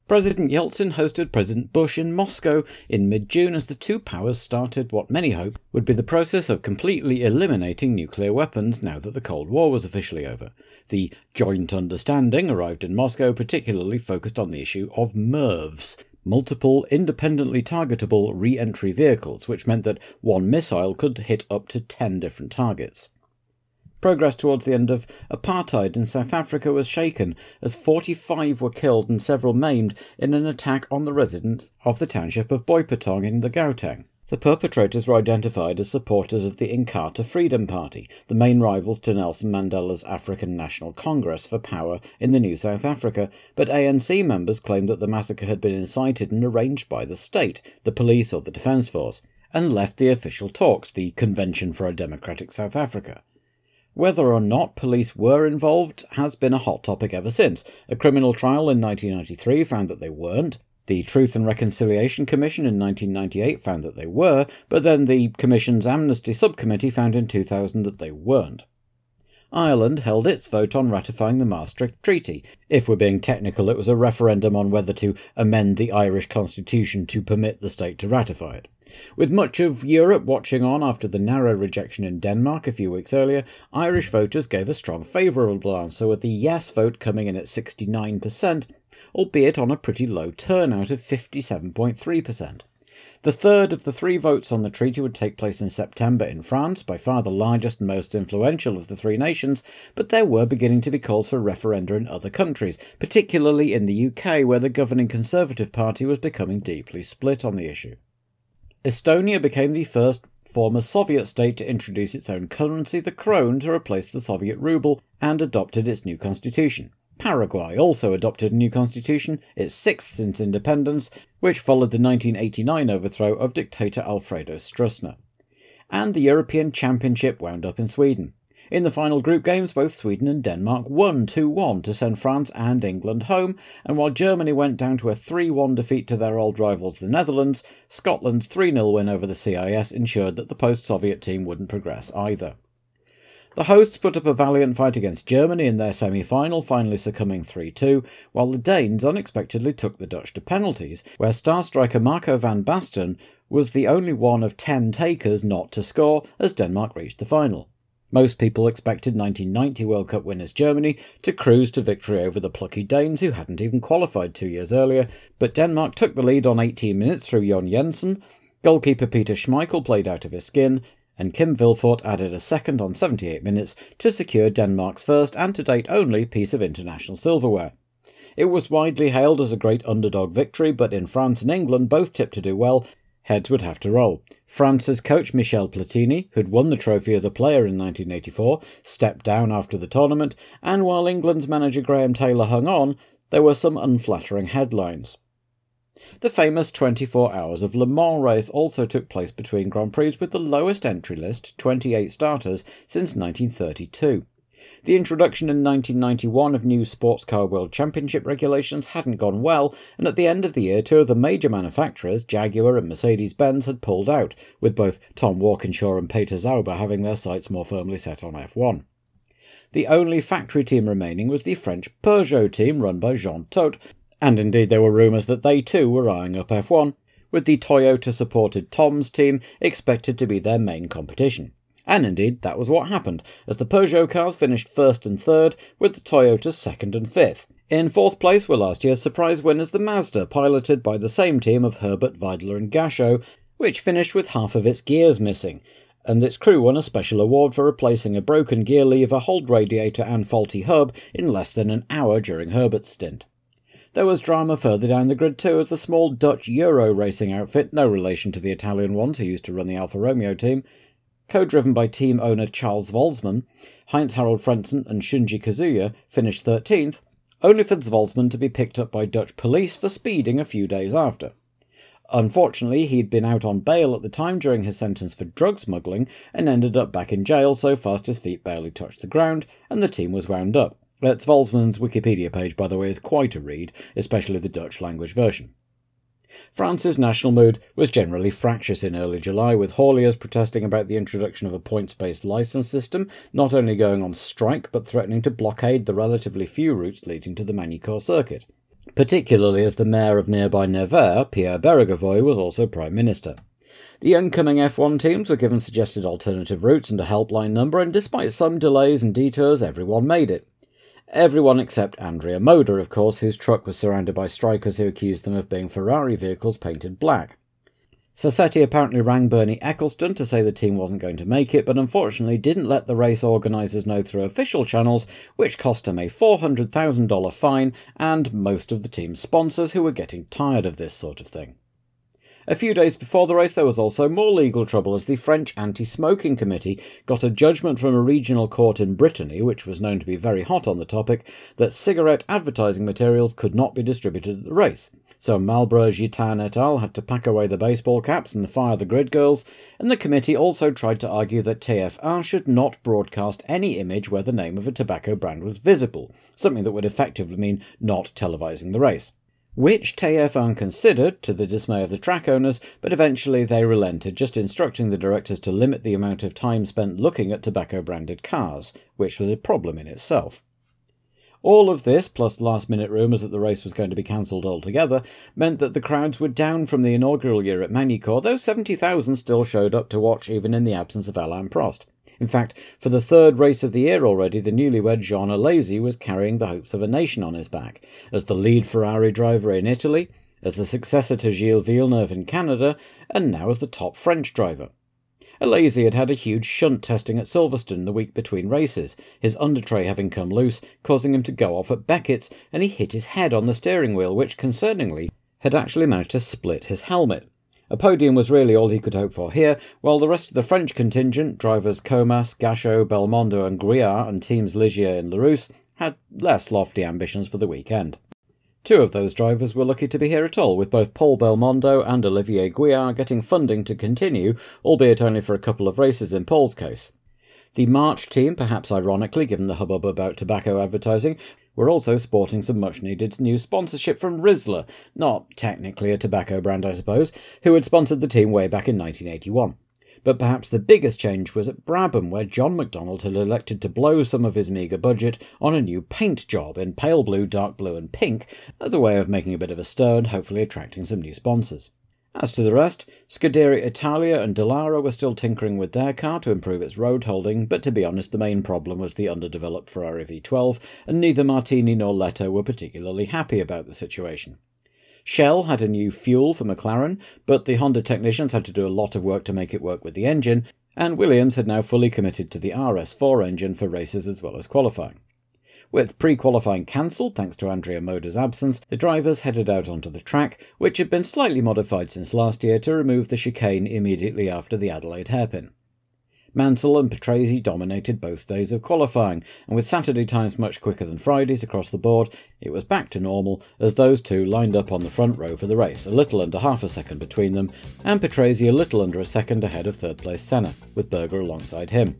President Yeltsin hosted President Bush in Moscow in mid-June as the two powers started what many hoped would be the process of completely eliminating nuclear weapons now that the Cold War was officially over. The joint understanding arrived in Moscow particularly focused on the issue of MIRVs, multiple independently targetable re-entry vehicles, which meant that one missile could hit up to 10 different targets. Progress towards the end of apartheid in South Africa was shaken, as 45 were killed and several maimed in an attack on the residents of the township of Boipatong in the Gauteng. The perpetrators were identified as supporters of the Inkatha Freedom Party, the main rivals to Nelson Mandela's African National Congress for power in the new South Africa, but ANC members claimed that the massacre had been incited and arranged by the state, the police or the Defence Force, and left the official talks, the Convention for a Democratic South Africa. Whether or not police were involved has been a hot topic ever since. A criminal trial in 1993 found that they weren't. The Truth and Reconciliation Commission in 1998 found that they were, but then the Commission's Amnesty Subcommittee found in 2000 that they weren't. Ireland held its vote on ratifying the Maastricht Treaty. If we're being technical, it was a referendum on whether to amend the Irish constitution to permit the state to ratify it. With much of Europe watching on after the narrow rejection in Denmark a few weeks earlier, Irish voters gave a strong favourable answer, with the yes vote coming in at 69%, albeit on a pretty low turnout of 57.3%. The third of the three votes on the treaty would take place in September in France, by far the largest and most influential of the three nations, but there were beginning to be calls for referenda in other countries, particularly in the UK, where the governing Conservative Party was becoming deeply split on the issue. Estonia became the first former Soviet state to introduce its own currency, the krone, to replace the Soviet ruble, and adopted its new constitution. Paraguay also adopted a new constitution, its sixth since independence, which followed the 1989 overthrow of dictator Alfredo Stroessner. And the European Championship wound up in Sweden. In the final group games, both Sweden and Denmark won 2-1 to send France and England home, and while Germany went down to a 3-1 defeat to their old rivals the Netherlands, Scotland's 3-0 win over the CIS ensured that the post-Soviet team wouldn't progress either. The hosts put up a valiant fight against Germany in their semi-final, finally succumbing 3-2, while the Danes unexpectedly took the Dutch to penalties, where star striker Marco van Basten was the only one of 10 takers not to score as Denmark reached the final. Most people expected 1990 World Cup winners Germany to cruise to victory over the plucky Danes, who hadn't even qualified 2 years earlier, but Denmark took the lead on 18 minutes through Jon Jensen, goalkeeper Peter Schmeichel played out of his skin, and Kim Vilfort added a second on 78 minutes to secure Denmark's first and to date only piece of international silverware. It was widely hailed as a great underdog victory, but in France and England, both tipped to do well, heads would have to roll. France's coach Michel Platini, who'd won the trophy as a player in 1984, stepped down after the tournament, and while England's manager Graham Taylor hung on, there were some unflattering headlines. The famous 24 Hours of Le Mans race also took place between Grand Prix with the lowest entry list, 28 starters, since 1932. The introduction in 1991 of new Sports Car World Championship regulations hadn't gone well, and at the end of the year, two of the major manufacturers, Jaguar and Mercedes-Benz, had pulled out, with both Tom Walkinshaw and Peter Sauber having their sights more firmly set on F1. The only factory team remaining was the French Peugeot team run by Jean Todt, and indeed there were rumours that they too were eyeing up F1, with the Toyota-supported Toms team expected to be their main competition. And indeed, that was what happened, as the Peugeot cars finished first and third, with the Toyotas second and fifth. In fourth place were last year's surprise winners the Mazda, piloted by the same team of Herbert, Weidler and Gachot, which finished with half of its gears missing, and its crew won a special award for replacing a broken gear lever, hold radiator and faulty hub in less than an hour during Herbert's stint. There was drama further down the grid too, as the small Dutch Euro racing outfit, no relation to the Italian ones who used to run the Alfa Romeo team, co-driven by team owner Charles Volzmann, Heinz-Harald Frentzen and Shunji Kazuya, finished 13th, only for Volzmann to be picked up by Dutch police for speeding a few days after. Unfortunately, he'd been out on bail at the time during his sentence for drug smuggling and ended up back in jail so fast his feet barely touched the ground, and the team was wound up. Volzmann's Wikipedia page, by the way, is quite a read, especially the Dutch language version. France's national mood was generally fractious in early July, with hauliers protesting about the introduction of a points-based licence system, not only going on strike but threatening to blockade the relatively few routes leading to the Magny-Cours circuit. particularly as the mayor of nearby Nevers, Pierre Bérégovoy, was also Prime Minister. The incoming F1 teams were given suggested alternative routes and a helpline number, and despite some delays and detours, everyone made it. Everyone except Andrea Moda, of course, whose truck was surrounded by strikers who accused them of being Ferrari vehicles painted black. Sassetti apparently rang Bernie Ecclestone to say the team wasn't going to make it, but unfortunately didn't let the race organisers know through official channels, which cost him a $400,000 fine and most of the team's sponsors, who were getting tired of this sort of thing. A few days before the race there was also more legal trouble, as the French Anti-Smoking Committee got a judgment from a regional court in Brittany, which was known to be very hot on the topic, that cigarette advertising materials could not be distributed at the race. So Marlboro, Gitan et al. Had to pack away the baseball caps and fire the grid girls, and the committee also tried to argue that TF1 should not broadcast any image where the name of a tobacco brand was visible, something that would effectively mean not televising the race. Which TF1 considered, to the dismay of the track owners, but eventually they relented, just instructing the directors to limit the amount of time spent looking at tobacco-branded cars, which was a problem in itself. All of this, plus last-minute rumours that the race was going to be cancelled altogether, meant that the crowds were down from the inaugural year at Magny-Cours, though 70,000 still showed up to watch even in the absence of Alain Prost. In fact, for the third race of the year already, the newlywed Jean Alesi was carrying the hopes of a nation on his back, as the lead Ferrari driver in Italy, as the successor to Gilles Villeneuve in Canada, and now as the top French driver. Alesi had had a huge shunt testing at Silverstone the week between races, his undertray having come loose, causing him to go off at Beckett's, and he hit his head on the steering wheel, which, concerningly, had actually managed to split his helmet. A podium was really all he could hope for here, while the rest of the French contingent, drivers Comas, Gachot, Belmondo and Gouillard, and teams Ligier and Larousse, had less lofty ambitions for the weekend. Two of those drivers were lucky to be here at all, with both Paul Belmondo and Olivier Gouillard getting funding to continue, albeit only for a couple of races in Paul's case. The March team, perhaps ironically given the hubbub about tobacco advertising, were also sporting some much-needed new sponsorship from Rizla, not technically a tobacco brand I suppose, who had sponsored the team way back in 1981. But perhaps the biggest change was at Brabham, where John McDonnell had elected to blow some of his meagre budget on a new paint job in pale blue, dark blue and pink, as a way of making a bit of a stir and hopefully attracting some new sponsors. As to the rest, Scuderia Italia and Dallara were still tinkering with their car to improve its road holding, but to be honest the main problem was the underdeveloped Ferrari V12, and neither Martini nor Leto were particularly happy about the situation. Shell had a new fuel for McLaren, but the Honda technicians had to do a lot of work to make it work with the engine, and Williams had now fully committed to the RS4 engine for races as well as qualifying. With pre-qualifying cancelled thanks to Andrea Moda's absence, the drivers headed out onto the track, which had been slightly modified since last year to remove the chicane immediately after the Adelaide hairpin. Mansell and Patrese dominated both days of qualifying, and with Saturday times much quicker than Friday's across the board, it was back to normal as those two lined up on the front row for the race, a little under half a second between them, and Patrese a little under a second ahead of third-place Senna, with Berger alongside him.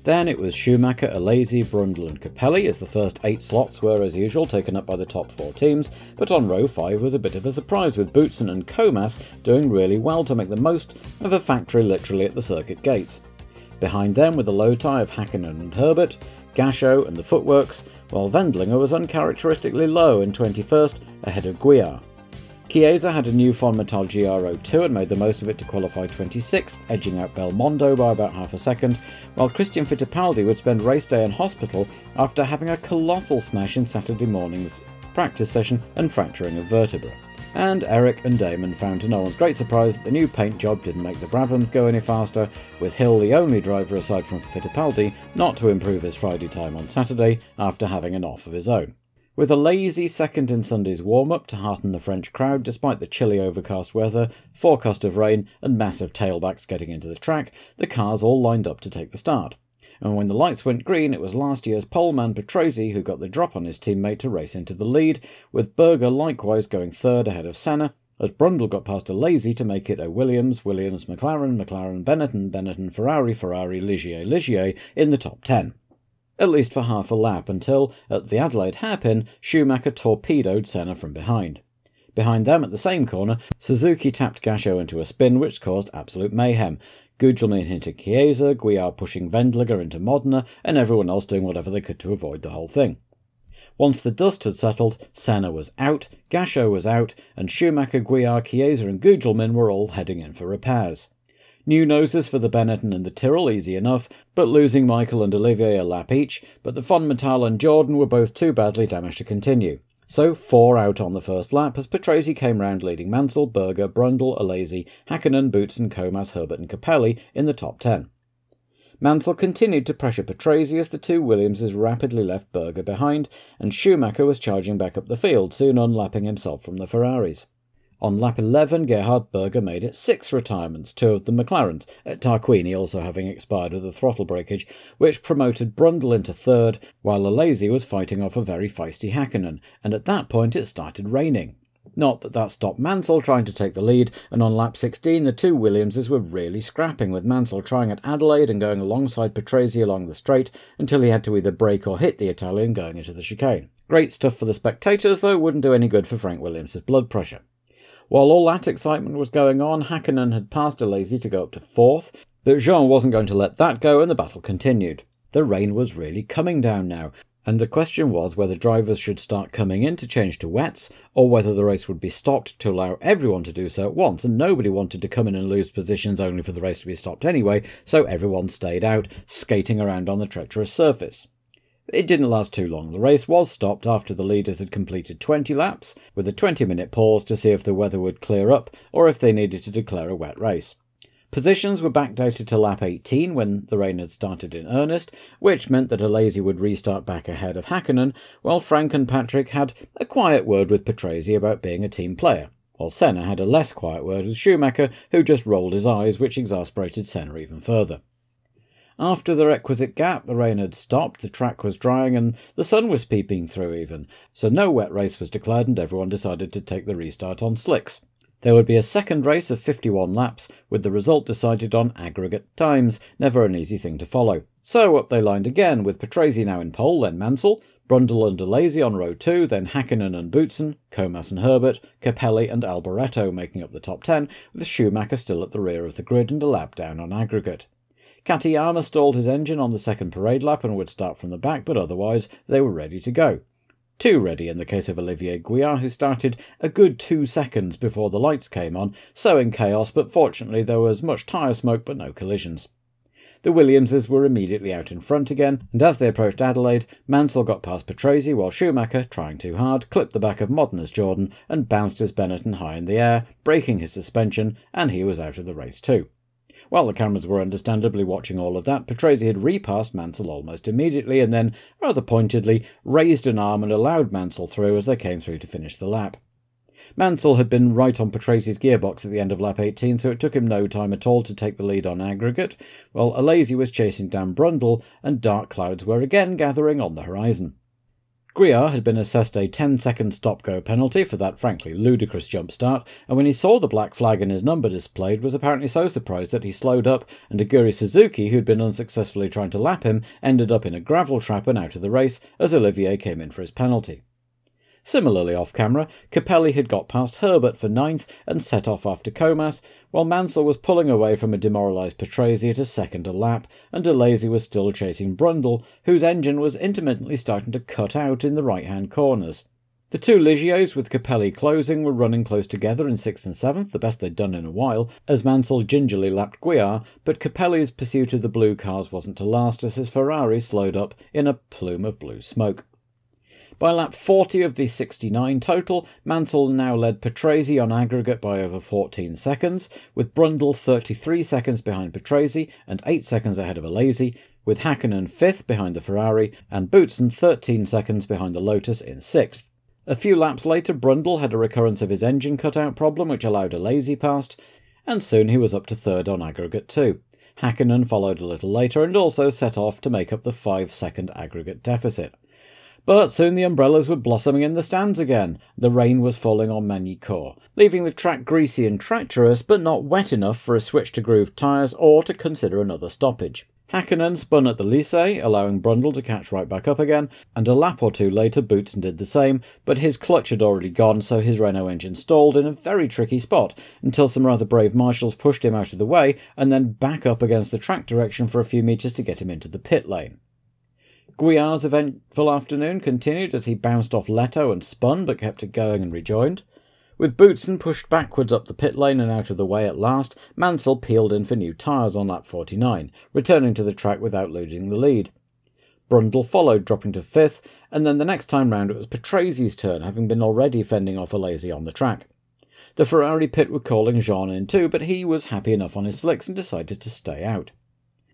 Then it was Schumacher, Alesi, Brundle and Capelli, as the first 8 slots were, as usual, taken up by the top 4 teams, but on row 5 was a bit of a surprise, with Boutsen and Comas doing really well to make the most of a factory literally at the circuit gates. Behind them were the low tie of Hakkinen and Herbert, Gachot and the Footworks, while Wendlinger was uncharacteristically low in 21st, ahead of Gouillard. Chiesa had a new Fonmetal GR02 and made the most of it to qualify 26th, edging out Belmondo by about half a second, while Christian Fittipaldi would spend race day in hospital after having a colossal smash in Saturday morning's practice session and fracturing a vertebra. And Eric and Damon found to no one's great surprise that the new paint job didn't make the Brabhams go any faster, with Hill the only driver aside from Fittipaldi not to improve his Friday time on Saturday after having an off of his own. With a lazy second in Sunday's warm-up to hearten the French crowd despite the chilly overcast weather, forecast of rain and massive tailbacks getting into the track, the cars all lined up to take the start. And when the lights went green, it was last year's poleman Patrese who got the drop on his teammate to race into the lead, with Berger likewise going third ahead of Senna, as Brundle got past Alesi to make it a Williams, McLaren, Benetton, Ferrari, Ligier in the top 10. At least for half a lap, until, at the Adelaide hairpin, Schumacher torpedoed Senna from behind. Behind them, at the same corner, Suzuki tapped Gachot into a spin, which caused absolute mayhem. Gugelmin hinted Chiesa, Gouillard pushing Wendlinger into Modena, and everyone else doing whatever they could to avoid the whole thing. Once the dust had settled, Senna was out, Gachot was out, and Schumacher, Guillard, Chiesa and Gugelmin were all heading in for repairs. New noses for the Benetton and the Tyrrell, easy enough, but losing Michael and Olivier a lap each, but the Von Metal and Jordan were both too badly damaged to continue. So 4 out on the first lap as Patrese came round leading Mansell, Berger, Brundle, Alesi, Hakkinen, Boutsen, Comas, Herbert and Capelli in the top 10. Mansell continued to pressure Patrese as the two Williamses rapidly left Berger behind, and Schumacher was charging back up the field, soon unlapping himself from the Ferraris. On lap 11, Gerhard Berger made it 6 retirements, 2 of the McLarens, Tarquini also having expired with the throttle breakage, which promoted Brundle into 3rd, while Alesi was fighting off a very feisty Hakkinen, and at that point it started raining. Not that that stopped Mansell trying to take the lead, and on lap 16 the two Williamses were really scrapping, with Mansell trying at Adelaide and going alongside Patrese along the straight until he had to either brake or hit the Italian going into the chicane. Great stuff for the spectators, though wouldn't do any good for Frank Williams' blood pressure. While all that excitement was going on, Hakkinen had passed Alesi to go up to 4th, but Jean wasn't going to let that go and the battle continued. The rain was really coming down now, and the question was whether drivers should start coming in to change to wets, or whether the race would be stopped to allow everyone to do so at once, and nobody wanted to come in and lose positions only for the race to be stopped anyway, so everyone stayed out, skating around on the treacherous surface. It didn't last too long. The race was stopped after the leaders had completed 20 laps, with a 20-minute pause to see if the weather would clear up or if they needed to declare a wet race. Positions were backdated to lap 18 when the rain had started in earnest, which meant that Alesi would restart back ahead of Hakkinen, while Frank and Patrick had a quiet word with Patrese about being a team player, while Senna had a less quiet word with Schumacher, who just rolled his eyes, which exasperated Senna even further. After the requisite gap, the rain had stopped, the track was drying, and the sun was peeping through even, so no wet race was declared and everyone decided to take the restart on slicks. There would be a second race of 51 laps, with the result decided on aggregate times, never an easy thing to follow. So up they lined again, with Patrese now in pole, then Mansell, Brundle and Alesi on row 2, then Hakkinen and Boutsen, Comas and Herbert, Capelli and Alboreto making up the top 10, with Schumacher still at the rear of the grid and a lap down on aggregate. Katayama stalled his engine on the second parade lap and would start from the back, but otherwise they were ready to go. Too ready in the case of Olivier Guillard, who started a good 2 seconds before the lights came on, so in chaos, but fortunately there was much tyre smoke but no collisions. The Williamses were immediately out in front again, and as they approached Adelaide, Mansell got past Patrese while Schumacher, trying too hard, clipped the back of Modern's Jordan and bounced his Benetton high in the air, breaking his suspension, and he was out of the race too. While the cameras were understandably watching all of that, Patrese had repassed Mansell almost immediately and then, rather pointedly, raised an arm and allowed Mansell through as they came through to finish the lap. Mansell had been right on Patrase's gearbox at the end of lap 18, so it took him no time at all to take the lead on aggregate, while Alesi was chasing down Brundle and dark clouds were again gathering on the horizon. Guillard had been assessed a 10-second stop-go penalty for that frankly ludicrous jump start, and when he saw the black flag and his number displayed was apparently so surprised that he slowed up, and Aguri Suzuki, who'd been unsuccessfully trying to lap him, ended up in a gravel trap and out of the race as Olivier came in for his penalty. Similarly off-camera, Capelli had got past Herbert for 9th and set off after Comas, while Mansell was pulling away from a demoralised Patrese at a second a lap, and Alesi was still chasing Brundle, whose engine was intermittently starting to cut out in the right-hand corners. The two Ligiers, with Capelli closing, were running close together in 6th and 7th, the best they'd done in a while, as Mansell gingerly lapped Guillard, but Capelli's pursuit of the blue cars wasn't to last as his Ferrari slowed up in a plume of blue smoke. By lap 40 of the 69 total, Mansell now led Patrese on aggregate by over 14 seconds, with Brundle 33 seconds behind Patrese and 8 seconds ahead of Alesi, with Hakkinen 5th behind the Ferrari and Boutsen 13 seconds behind the Lotus in 6th. A few laps later, Brundle had a recurrence of his engine cutout problem which allowed Alesi past, and soon he was up to 3rd on aggregate too. Hakkinen followed a little later and also set off to make up the 5-second aggregate deficit. But soon the umbrellas were blossoming in the stands again. The rain was falling on Magny-Cours, leaving the track greasy and treacherous, but not wet enough for a switch to grooved tyres or to consider another stoppage. Hakkinen spun at the Lycée, allowing Brundle to catch right back up again, and a lap or two later Boutsen did the same, but his clutch had already gone, so his Renault engine stalled in a very tricky spot, until some rather brave marshals pushed him out of the way, and then back up against the track direction for a few metres to get him into the pit lane. Gouillard's eventful afternoon continued as he bounced off Leto and spun, but kept it going and rejoined. With Boutsen pushed backwards up the pit lane and out of the way at last, Mansell peeled in for new tyres on lap 49, returning to the track without losing the lead. Brundle followed, dropping to 5th, and then the next time round it was Patresi's turn, having been already fending off Alesi on the track. The Ferrari pit were calling Jean in too, but he was happy enough on his slicks and decided to stay out.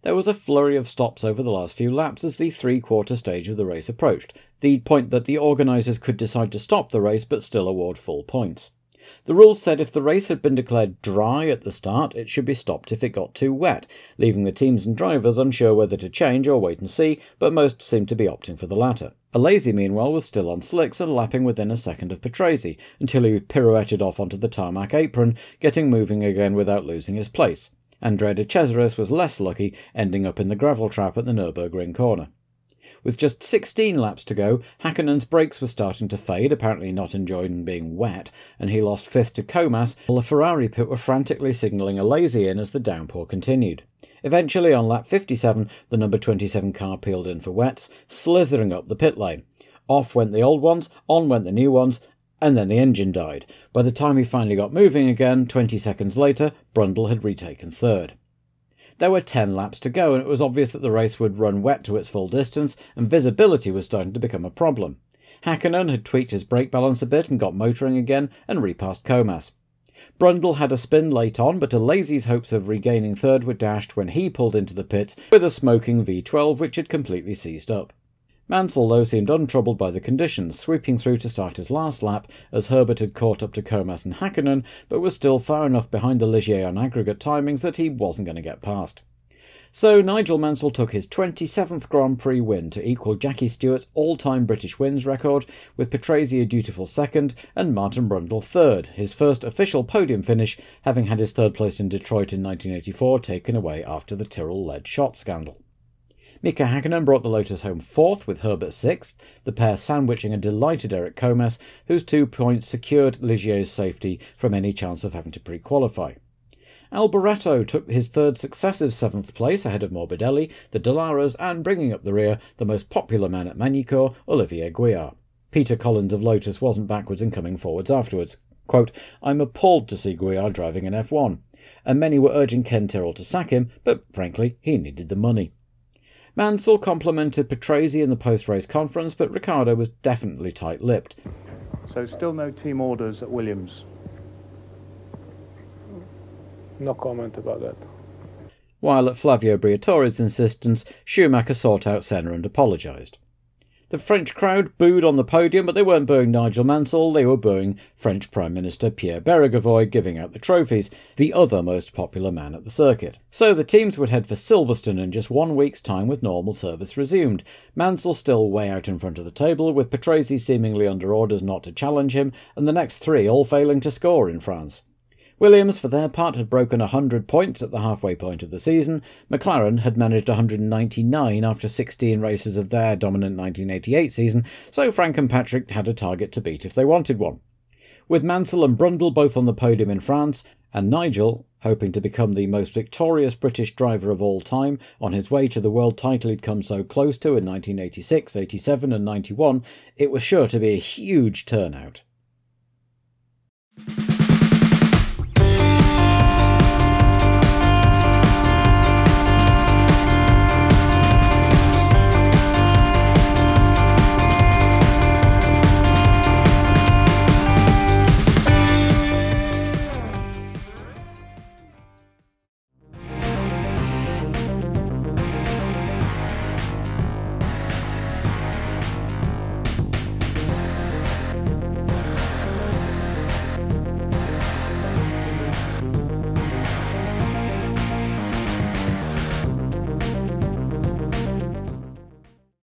There was a flurry of stops over the last few laps as the three-quarter stage of the race approached, the point that the organisers could decide to stop the race but still award full points. The rules said if the race had been declared dry at the start, it should be stopped if it got too wet, leaving the teams and drivers unsure whether to change or wait and see, but most seemed to be opting for the latter. Alesi, meanwhile, was still on slicks and lapping within a second of Patrese, until he pirouetted off onto the tarmac apron, getting moving again without losing his place. Andrea de Cesaris was less lucky, ending up in the gravel trap at the Nürburgring corner. With just 16 laps to go, Häkkänen's brakes were starting to fade, apparently not enjoying being wet, and he lost 5th to Comas, while the Ferrari pit were frantically signalling Alesi in as the downpour continued. Eventually, on lap 57, the number 27 car peeled in for wets, slithering up the pit lane. Off went the old ones, on went the new ones, and then the engine died. By the time he finally got moving again, 20 seconds later, Brundle had retaken 3rd. There were 10 laps to go, and it was obvious that the race would run wet to its full distance, and visibility was starting to become a problem. Häkkinen had tweaked his brake balance a bit and got motoring again, and repassed Comas. Brundle had a spin late on, but Alesi's hopes of regaining 3rd were dashed when he pulled into the pits with a smoking V12 which had completely seized up. Mansell, though, seemed untroubled by the conditions, sweeping through to start his last lap, as Herbert had caught up to Comas and Häkkinen, but was still far enough behind the Ligier on aggregate timings that he wasn't going to get past. So Nigel Mansell took his 27th Grand Prix win to equal Jackie Stewart's all-time British wins record, with Patrese a dutiful 2nd and Martin Brundle 3rd, his first official podium finish, having had his 3rd place in Detroit in 1984 taken away after the Tyrrell lead shot scandal. Mika Häkkinen brought the Lotus home 4th with Herbert 6th, the pair sandwiching a delighted Eric Comas, whose 2 points secured Ligier's safety from any chance of having to pre-qualify. Alboreto took his 3rd successive 7th place ahead of Morbidelli, the Delaras, and bringing up the rear, the most popular man at Magny-Cours, Olivier Gouillard. Peter Collins of Lotus wasn't backwards in coming forwards afterwards. Quote, "I'm appalled to see Gouillard driving an F1, and many were urging Ken Tyrrell to sack him, but frankly, he needed the money." Mansell complimented Patrese in the post-race conference, but Ricciardo was definitely tight-lipped. So still no team orders at Williams? No comment about that. While at Flavio Briatore's insistence, Schumacher sought out Senna and apologised. The French crowd booed on the podium, but they weren't booing Nigel Mansell, they were booing French Prime Minister Pierre Bérégovoy giving out the trophies, the other most popular man at the circuit. So the teams would head for Silverstone in just 1 week's time with normal service resumed. Mansell still way out in front of the table, with Patrese seemingly under orders not to challenge him, and the next 3 all failing to score in France. Williams, for their part, had broken 100 points at the halfway point of the season. McLaren had managed 199 after 16 races of their dominant 1988 season, so Frank and Patrick had a target to beat if they wanted one. With Mansell and Brundle both on the podium in France, and Nigel, hoping to become the most victorious British driver of all time, on his way to the world title he'd come so close to in 1986, 87 and 91, it was sure to be a huge turnout.